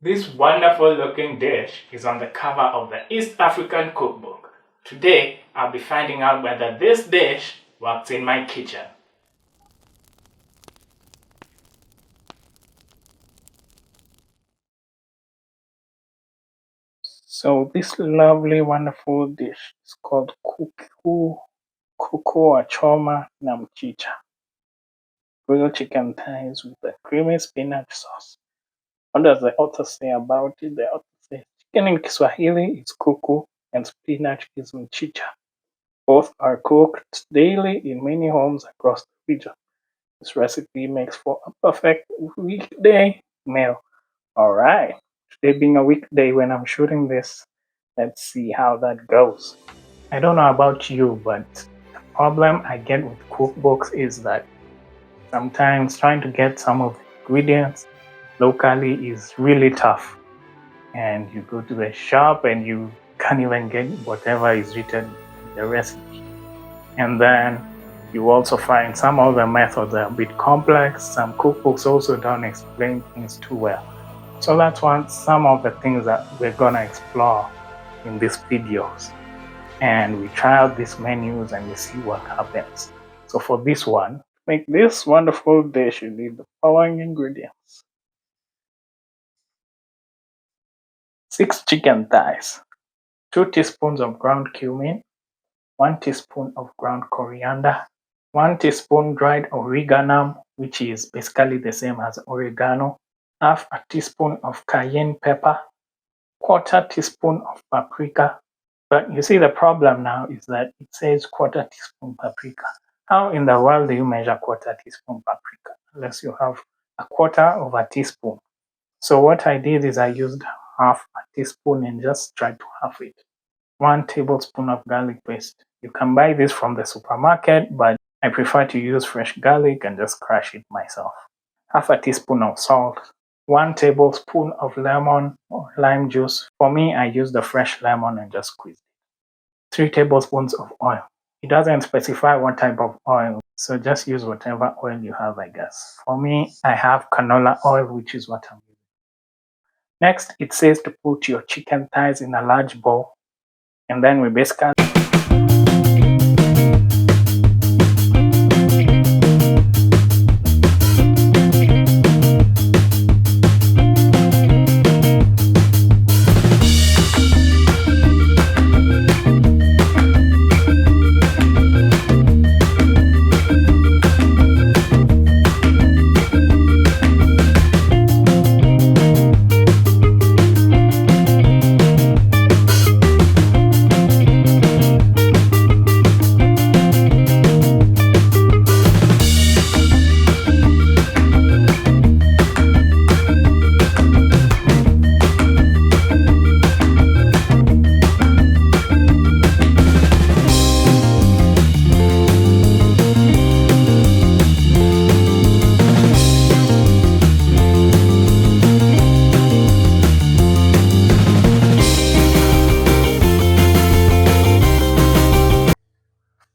This wonderful looking dish is on the cover of the East African Cookbook. Today, I'll be finding out whether this dish works in my kitchen. So this lovely wonderful dish is called kuku achoma na mchicha. Grilled chicken thighs with a creamy spinach sauce. What does the author say about it? The author says chicken in Kiswahili is kuku and spinach is mchicha. Both are cooked daily in many homes across the region. This recipe makes for a perfect weekday meal. Alright, today being a weekday when I'm shooting this, let's see how that goes. I don't know about you, but the problem I get with cookbooks is that sometimes trying to get some of the ingredients locally is really tough. And you go to the shop and you can't even get whatever is written in the recipe. And then you also find some of the methods are a bit complex. Some cookbooks also don't explain things too well. So that's some of the things that we're gonna explore in these videos. And we try out these menus and we see what happens. So for this one, to make this wonderful dish, you need the following ingredients. 6 chicken thighs, 2 teaspoons of ground cumin, 1 teaspoon of ground coriander, 1 teaspoon dried oregano, which is basically the same as oregano, half a teaspoon of cayenne pepper, quarter teaspoon of paprika. But you see the problem now is that it says quarter teaspoon paprika. How in the world do you measure quarter teaspoon paprika unless you have a quarter of a teaspoon? So what I did is I used half a teaspoon and just tried to half it. 1 tablespoon of garlic paste. You can buy this from the supermarket, but I prefer to use fresh garlic and just crush it myself. Half a teaspoon of salt. 1 tablespoon of lemon or lime juice. For me, I use the fresh lemon and just squeeze it. 3 tablespoons of oil. It doesn't specify what type of oil, so just use whatever oil you have, I guess. For me, I have canola oil, which is what I'm using. Next, it says to put your chicken thighs in a large bowl, and then we basically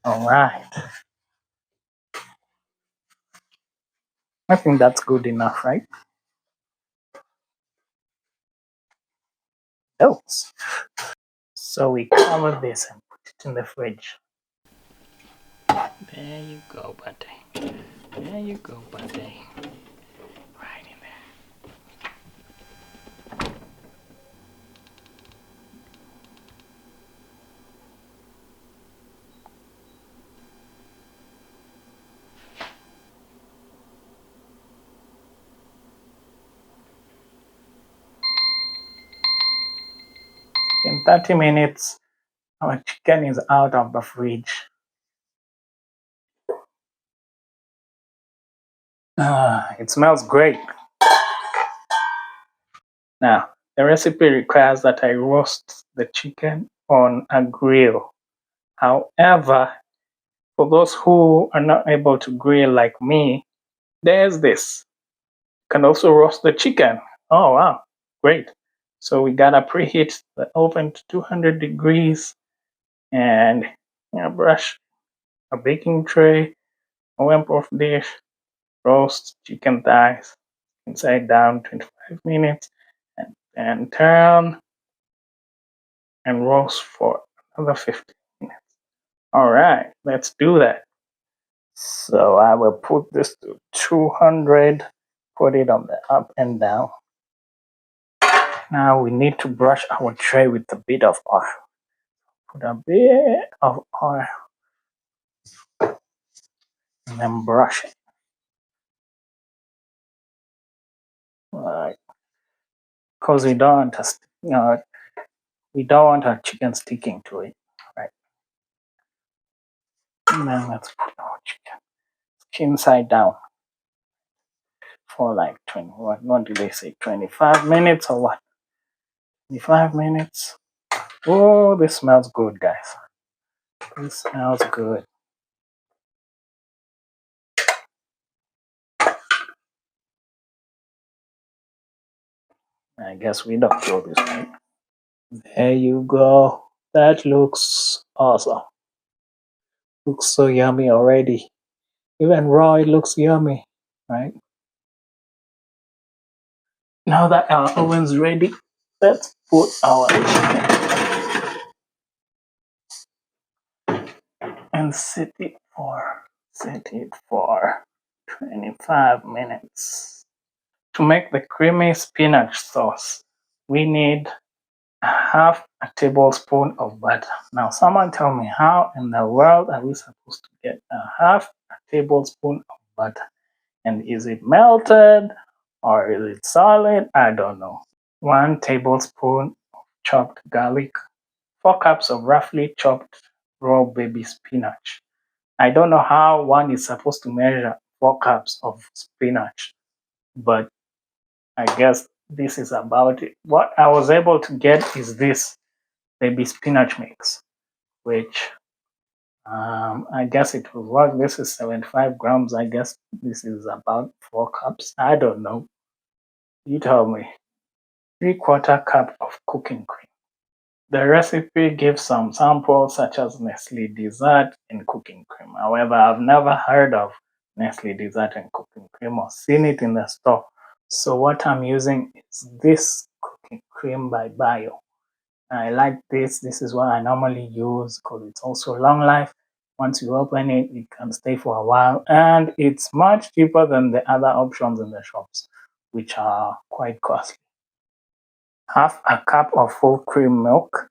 Alright. I think that's good enough, right? Oh. So we cover this and put it in the fridge. There you go, buddy. There you go, buddy. Right in there. In 30 minutes, our chicken is out of the fridge. It smells great. Now, the recipe requires that I roast the chicken on a grill. However, for those who are not able to grill like me, there's this. You can also roast the chicken. Oh, wow, great. So we gotta preheat the oven to 200 degrees and brush a baking tray, a wimp dish, roast chicken thighs inside down 25 minutes, and and turn and roast for another 15 minutes. All right, let's do that. So I will put this to 200, put it on the up and down. Now we need to brush our tray with a bit of oil. Put a bit of oil and then brush it. Right. Because we don't want we don't want our chicken sticking to it. Right. And then let's put our chicken skin side down for like 20. What do they say? 25 minutes or what? 25 minutes. Oh, this smells good, guys. This smells good. I guess we don't throw this, right? There you go. That looks awesome. Looks so yummy already. Even raw, it looks yummy, right? Now that our oven's ready, let's put our chicken and set it for 25 minutes. To make the creamy spinach sauce, we need half a tablespoon of butter. Now, someone tell me, how in the world are we supposed to get a half a tablespoon of butter? And is it melted or is it solid? I don't know. 1 tablespoon of chopped garlic, 4 cups of roughly chopped raw baby spinach. I don't know how one is supposed to measure 4 cups of spinach, but I guess this is about it. What I was able to get is this baby spinach mix, which I guess it will work. This is 75 grams. I guess this is about 4 cups. I don't know. You tell me. 3/4 cup of cooking cream. The recipe gives some samples such as Nestle dessert and cooking cream. However, I've never heard of Nestle dessert and cooking cream or seen it in the store. So what I'm using is this cooking cream by Bio. I like this. This is what I normally use because it's also long life. Once you open it, it can stay for a while, and it's much cheaper than the other options in the shops, which are quite costly. Half a cup of full cream milk,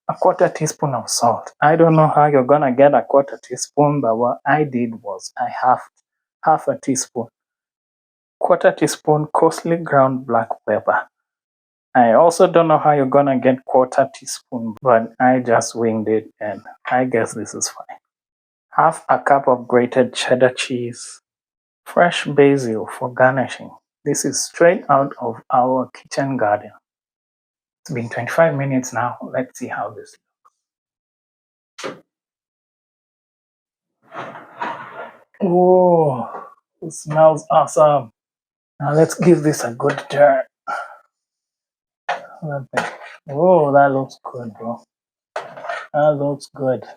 a 1/4 teaspoon of salt. I don't know how you're gonna get a 1/4 teaspoon, but what I did was I half a teaspoon. 1/4 teaspoon coarsely ground black pepper. I also don't know how you're gonna get 1/4 teaspoon, but I just winged it and I guess this is fine. Half a cup of grated cheddar cheese. Fresh basil for garnishing. This is straight out of our kitchen garden. It's been 25 minutes now. Let's see how this looks. Oh, it smells awesome. Now let's give this a good turn. Oh, that looks good, bro. That looks good.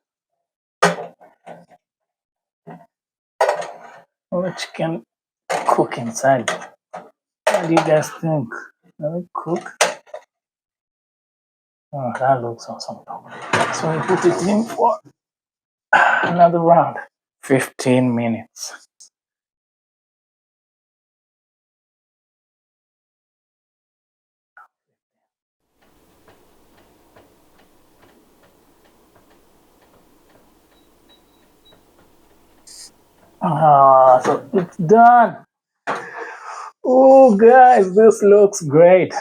Oh, the chicken cook inside. What do you guys think? Will it cook? Oh, that looks awesome. So we put it in for another round. 15 minutes. Ah, so it's done. Oh, guys, this looks great.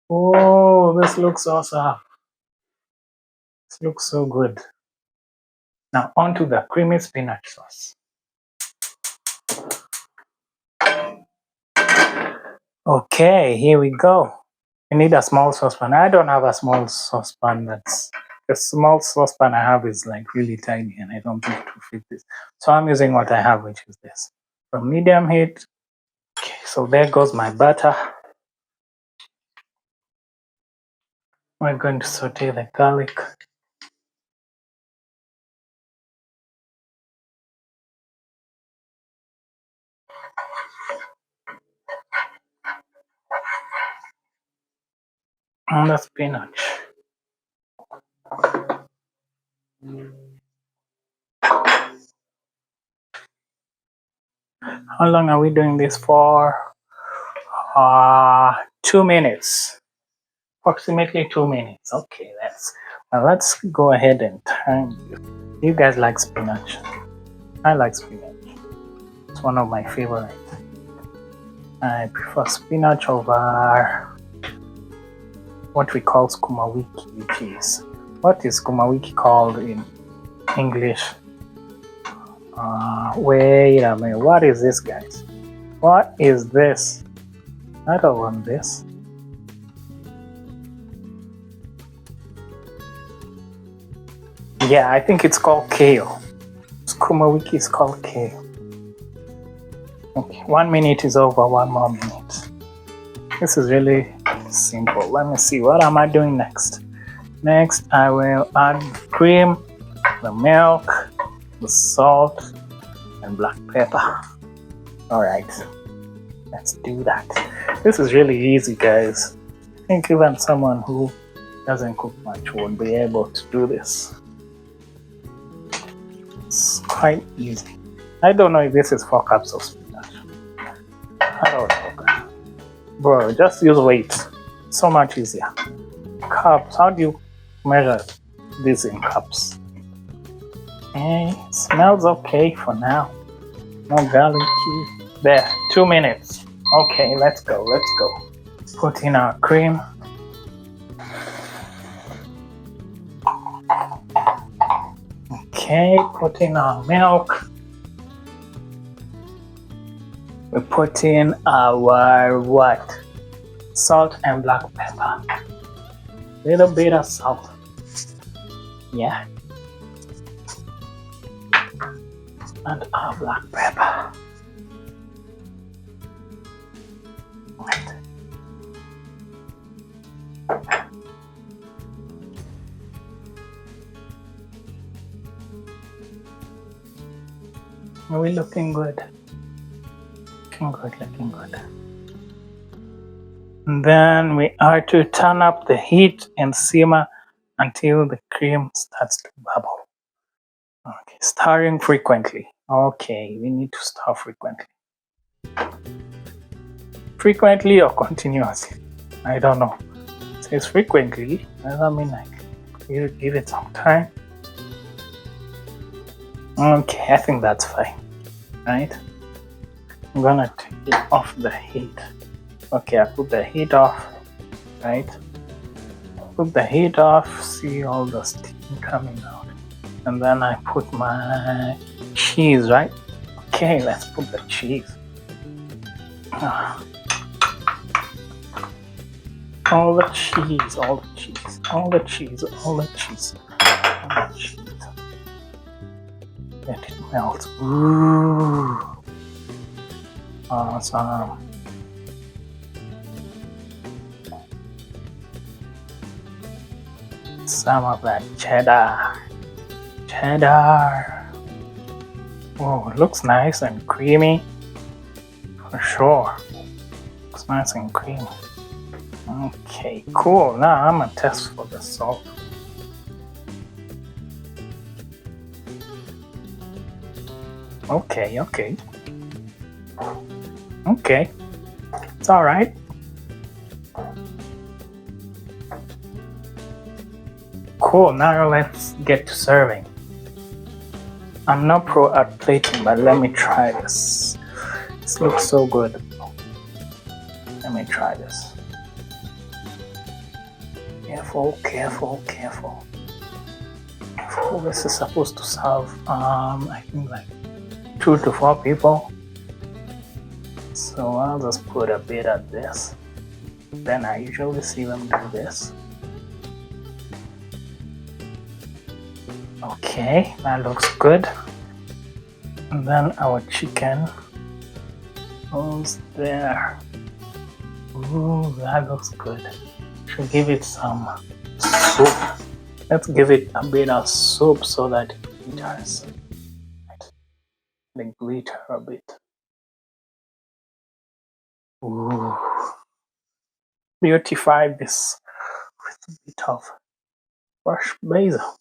Oh, this looks awesome. This looks so good. Now, on to the creamy spinach sauce. Okay, here we go. You need a small saucepan. I don't have a small saucepan. That's the small saucepan I have is like really tiny, and I don't think it will fit this. So I'm using what I have, which is this. From medium heat. Okay, so there goes my butter. We're going to saute the garlic. on the spinach. How long are we doing this for? 2 minutes. Approximately 2 minutes. Okay, let's go ahead and turn. You guys like spinach? I like spinach. It's one of my favorites. I prefer spinach over what we call sukuma wiki, which is what is sukuma wiki called in English? Wait a minute. What is this, guys? What is this? I don't want this. Yeah, I think it's called kale. Sukuma wiki is called kale. Okay, 1 minute is over. 1 more minute. This is really simple. Let me see. What am I doing next? Next, I will add cream, the milk, the salt, and black pepper. All right, let's do that. This is really easy, guys. I think even someone who doesn't cook much would be able to do this. It's quite easy. I don't know if this is 4 cups of spinach. I don't know. Bro, just use weight. So much easier. Cups. How do you measure this in cups? Okay, smells okay for now. No garlic. There, 2 minutes. Okay, let's go. Put in our cream. Okay, put in our milk. We put in our what? Salt and black pepper. Little bit of salt. Yeah. And our black pepper. Right. Are we looking good? Looking good. And then we are to turn up the heat and simmer until the cream starts to bubble. Okay, stirring frequently. Okay, we need to stir frequently. Frequently or continuously? I don't know. It says frequently. Doesn't mean like you give it some time. Okay, I think that's fine. Right? I'm gonna take it off the heat. Okay, I put the heat off. Right? Put the heat off. See all the steam coming out. And then I put my cheese, right? Okay, let's put the cheese. All the cheese. Let it melt. Ooh. Awesome. Some of that cheddar. Oh, it looks nice and creamy. For sure. Looks nice and creamy. Okay, cool. Now I'm gonna test for the salt. Okay. It's all right. Cool. Now let's get to serving. I'm not pro at plating, but let me try this. This looks so good. Let me try this. Careful. This is supposed to serve, I think like 2 to 4 people. So I'll just put a bit of this. Then I usually see them do this. Okay, that looks good. And then our chicken goes there. Ooh, that looks good. Should give it some soup. Let's give it a bit of soup so that it glitters. They glitter a bit. Ooh. Beautify this bit of fresh basil.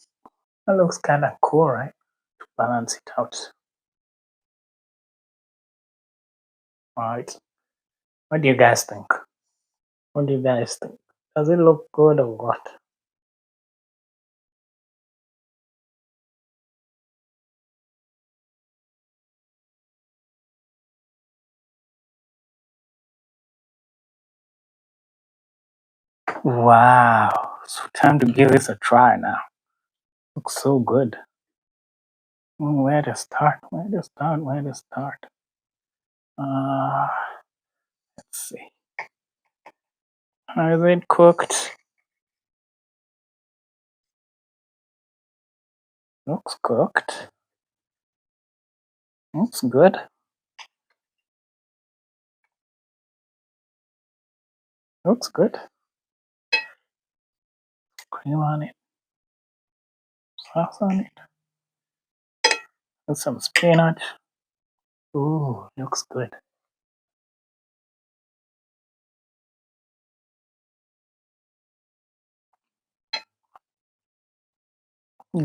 That looks kind of cool, right? To balance it out. Alright. What do you guys think? What do you guys think? Does it look good or what? Wow. So time to give this a try now. Looks so good. Where to start? Where to start? Where to start? Uh, let's see. Is it cooked? Looks cooked. Looks good. Looks good. Cream on it. Sauce on it. And some spinach. Ooh, looks good.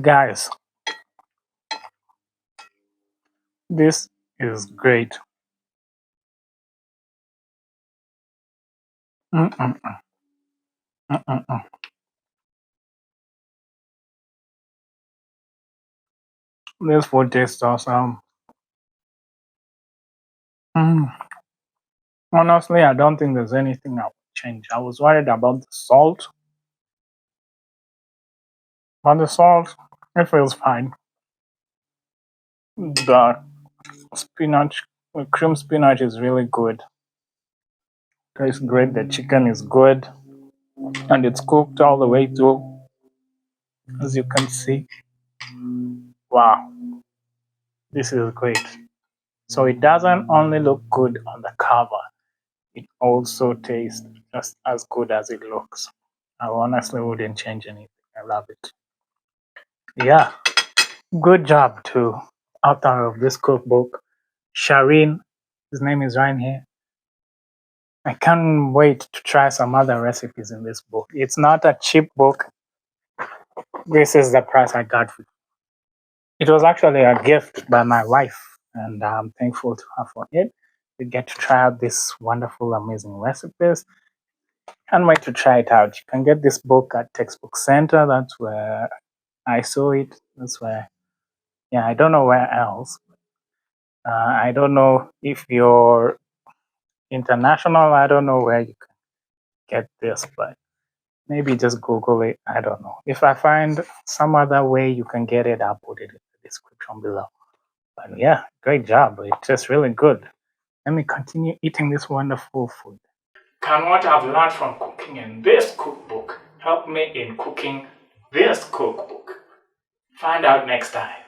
Guys, this is great. Mm-mm-mm. Mm-mm-mm. This food tastes awesome. Mm. Honestly, I don't think there's anything I would change. I was worried about the salt, but the salt, it feels fine. The spinach, cream spinach is really good. Tastes great. The chicken is good, and it's cooked all the way through, as you can see. Wow, this is great. So it doesn't only look good on the cover, it also tastes just as good as it looks. I honestly wouldn't change anything. I love it. Yeah, good job to author of this cookbook, Shireen. His name is right here. I can't wait to try some other recipes in this book. It's not a cheap book. This is the price I got for it. It was actually a gift by my wife, and I'm thankful to her for it. We get to try out these wonderful, amazing recipes. Can't wait to try it out. You can get this book at Textbook Center. That's where I saw it. That's where, yeah, I don't know where else. I don't know if you're international. I don't know where you can get this, but maybe just Google it. I don't know. If I find some other way you can get it, I'll put it in the description below. But yeah, great job. It's just really good. Let me continue eating this wonderful food. Can what I've learned from cooking in this cookbook help me in cooking this cookbook? Find out next time.